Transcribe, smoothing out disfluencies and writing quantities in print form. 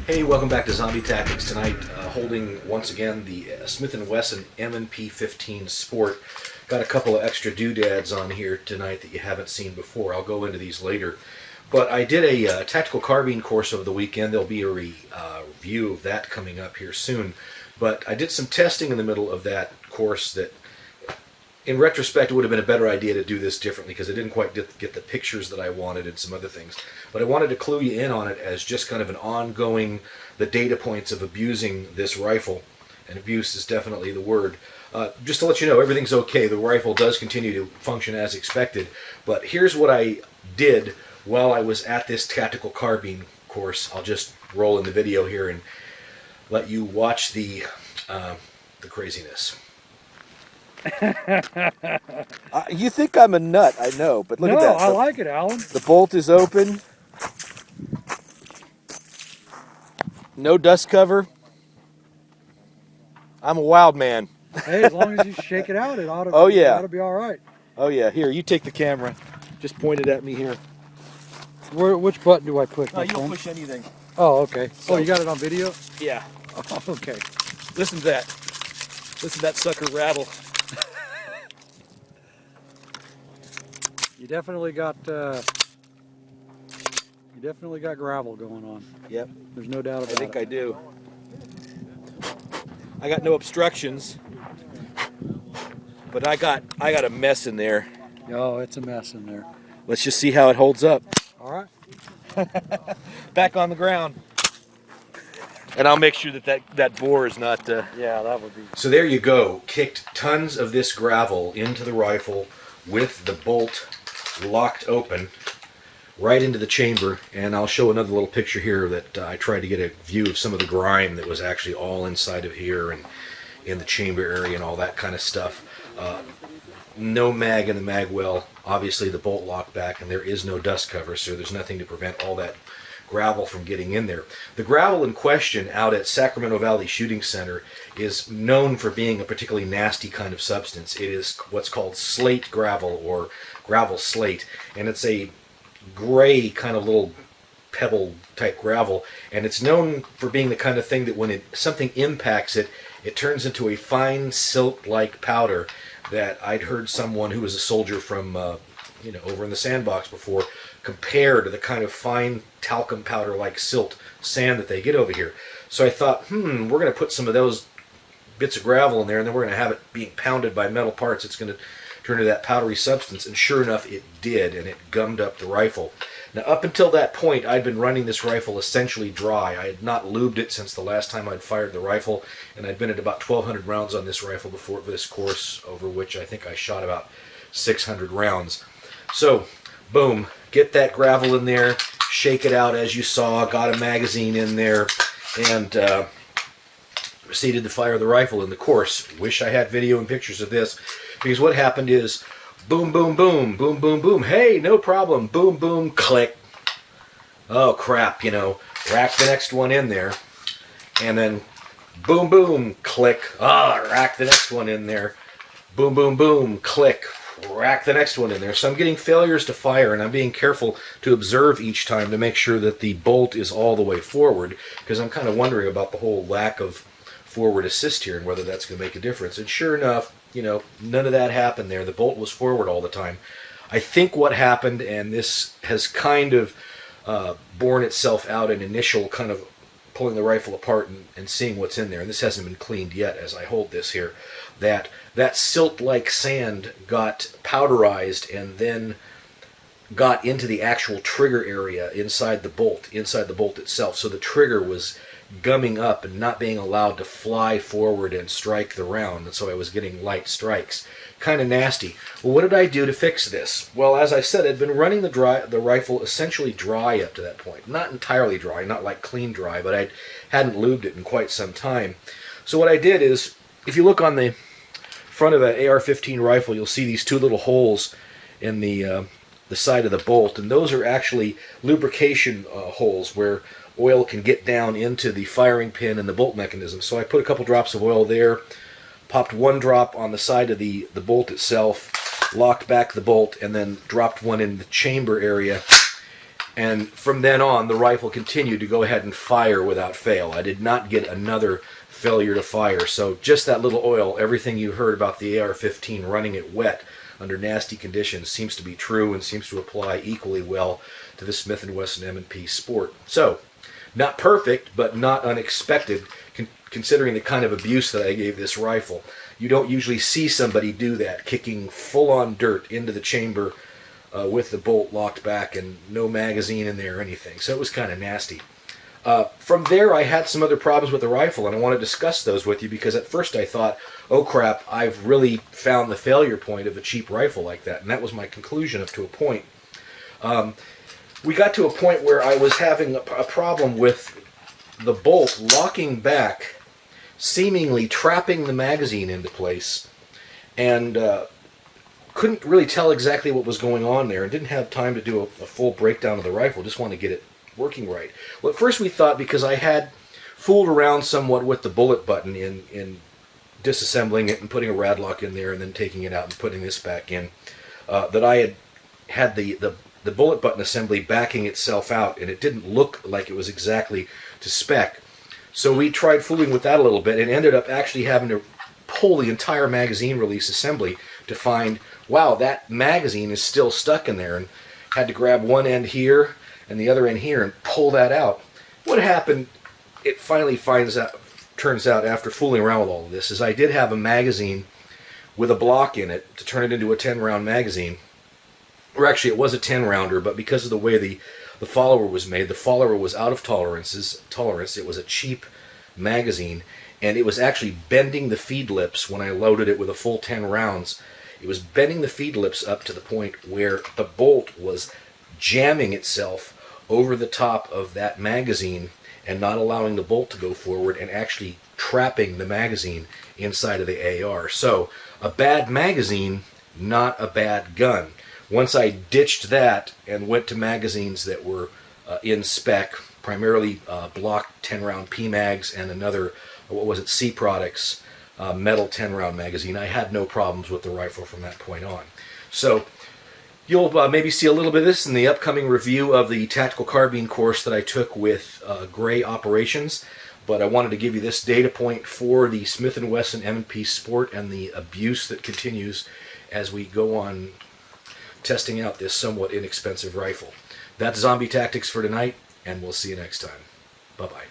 Hey, welcome back to Zombie Tactics. Tonight, holding once again the Smith & Wesson M&P15 Sport. Got a couple of extra doodads on here tonight that you haven't seen before. I'll go into these later. But I did a tactical carbine course over the weekend. There'll be a review of that coming up here soon. But I did some testing in the middle of that course that, in retrospect, it would have been a better idea to do this differently because I didn't quite get the pictures that I wanted and some other things. But I wanted to clue you in on it as just kind of an ongoing, the data points of abusing this rifle. And abuse is definitely the word. Just to let you know, everything's okay. The rifle does continue to function as expected. But here's what I did while I was at this tactical carbine course. I'll just roll in the video here and let you watch the craziness. You think I'm a nut, I know, but look at that. No, I like it, Alan. The bolt is open. No dust cover. I'm a wild man. Hey, as long as you shake it out, it ought to, Oh, yeah. it ought to be all right. Oh yeah, here, you take the camera. Just point it at me here. Which button do I push? Oh, you'll push anything. Oh, okay. So- Oh, you got it on video? Yeah. Oh, okay. Listen to that. Listen to that sucker rattle. You definitely got gravel going on. Yep. There's no doubt about I think it. I do. I got no obstructions. But I got a mess in there. Oh, it's a mess in there. Let's just see how it holds up. All right. Back on the ground. And I'll make sure that bore is not... Yeah, that would be. So there you go. Kicked tons of this gravel into the rifle with the bolt locked open right into the chamber. And I'll show another little picture here that I tried to get a view of some of the grime that was actually all inside of here and in the chamber area and all that kind of stuff. No mag in the mag well. Obviously the bolt locked back and there is no dust cover, so there's nothing to prevent all that gravel from getting in there. The gravel in question out at Sacramento Valley Shooting Center is known for being a particularly nasty kind of substance. It is what's called slate gravel or gravel slate, and it's a gray kind of little pebble type gravel, and it's known for being the kind of thing that when something impacts it, it turns into a fine silt-like powder that I'd heard someone who was a soldier from over in the sandbox before compare to the kind of fine talcum powder like silt sand that they get over here. So I thought, we're going to put some of those bits of gravel in there and then we're going to have it being pounded by metal parts. It's going to turn into that powdery substance, and sure enough it did, and it gummed up the rifle. Now up until that point I'd been running this rifle essentially dry. I had not lubed it since the last time I'd fired the rifle, and I'd been at about 1,200 rounds on this rifle before this course, over which I think I shot about 600 rounds. So boom, get that gravel in there, shake it out as you saw, got a magazine in there, and proceeded to fire the rifle in the course. Wish I had video and pictures of this, because what happened is boom, boom, boom, boom, boom, boom, hey, no problem, boom, boom, click. Oh crap, rack the next one in there, and then boom, boom, click. Rack the next one in there, boom, boom, boom, click. Rack the next one in there. So I'm getting failures to fire, and I'm being careful to observe each time to make sure that the bolt is all the way forward, because I'm kind of wondering about the whole lack of forward assist here and whether that's going to make a difference. And sure enough, none of that happened there. The bolt was forward all the time. I think what happened, and this has kind of borne itself out in initial kind of pulling the rifle apart and seeing what's in there, and this hasn't been cleaned yet as I hold this here, that silt-like sand got powderized and then got into the actual trigger area inside the bolt itself. So the trigger was gumming up and not being allowed to fly forward and strike the round, and so I was getting light strikes. Kind of nasty. Well, what did I do to fix this? Well, as I said, I'd been running the rifle essentially dry up to that point. Not entirely dry, not like clean dry, but I hadn't lubed it in quite some time. So what I did is, if you look on the front of an AR15 rifle, you'll see these two little holes in the side of the bolt, and those are actually lubrication holes where oil can get down into the firing pin and the bolt mechanism. So I put a couple drops of oil there, popped one drop on the side of the bolt itself, locked back the bolt, and then dropped one in the chamber area And from then on, the rifle continued to go ahead and fire without fail. I did not get another failure to fire. So just that little oil, everything you heard about the AR-15 running it wet under nasty conditions seems to be true and seems to apply equally well to the Smith & Wesson M&P Sport. So, not perfect, but not unexpected, considering the kind of abuse that I gave this rifle. You don't usually see somebody do that, kicking full-on dirt into the chamber with the bolt locked back and no magazine in there or anything. So it was kind of nasty. From there, I had some other problems with the rifle, and I want to discuss those with you because at first I thought, oh crap, I've really found the failure point of a cheap rifle like that, and that was my conclusion up to a point. We got to a point where I was having a problem with the bolt locking back, seemingly trapping the magazine into place, and couldn't really tell exactly what was going on there, and didn't have time to do a full breakdown of the rifle. Just wanted to get it working right. Well, at first we thought, because I had fooled around somewhat with the bullet button in disassembling it and putting a rad lock in there and then taking it out and putting this back in, that I had the bullet button assembly backing itself out, and it didn't look like it was exactly to spec. So we tried fooling with that a little bit and ended up actually having to pull the entire magazine release assembly to find, wow, that magazine is still stuck in there, and had to grab one end here and the other end here and pull that out. What happened, it finally turns out after fooling around with all of this, is I did have a magazine with a block in it to turn it into a 10-round magazine. Or actually it was a 10-rounder, but because of the way the follower was made, the follower was out of tolerance. It was a cheap magazine, and it was actually bending the feed lips when I loaded it with a full 10 rounds. It was bending the feed lips up to the point where the bolt was jamming itself over the top of that magazine and not allowing the bolt to go forward and actually trapping the magazine inside of the AR. So, a bad magazine, not a bad gun. Once I ditched that and went to magazines that were in spec, primarily block 10-round PMags and another, C Products metal 10-round magazine, I had no problems with the rifle from that point on. So, you'll maybe see a little bit of this in the upcoming review of the tactical carbine course that I took with Gray Operations, but I wanted to give you this data point for the Smith & Wesson M&P Sport and the abuse that continues as we go on testing out this somewhat inexpensive rifle. That's Zombie Tactics for tonight, and we'll see you next time. Bye-bye.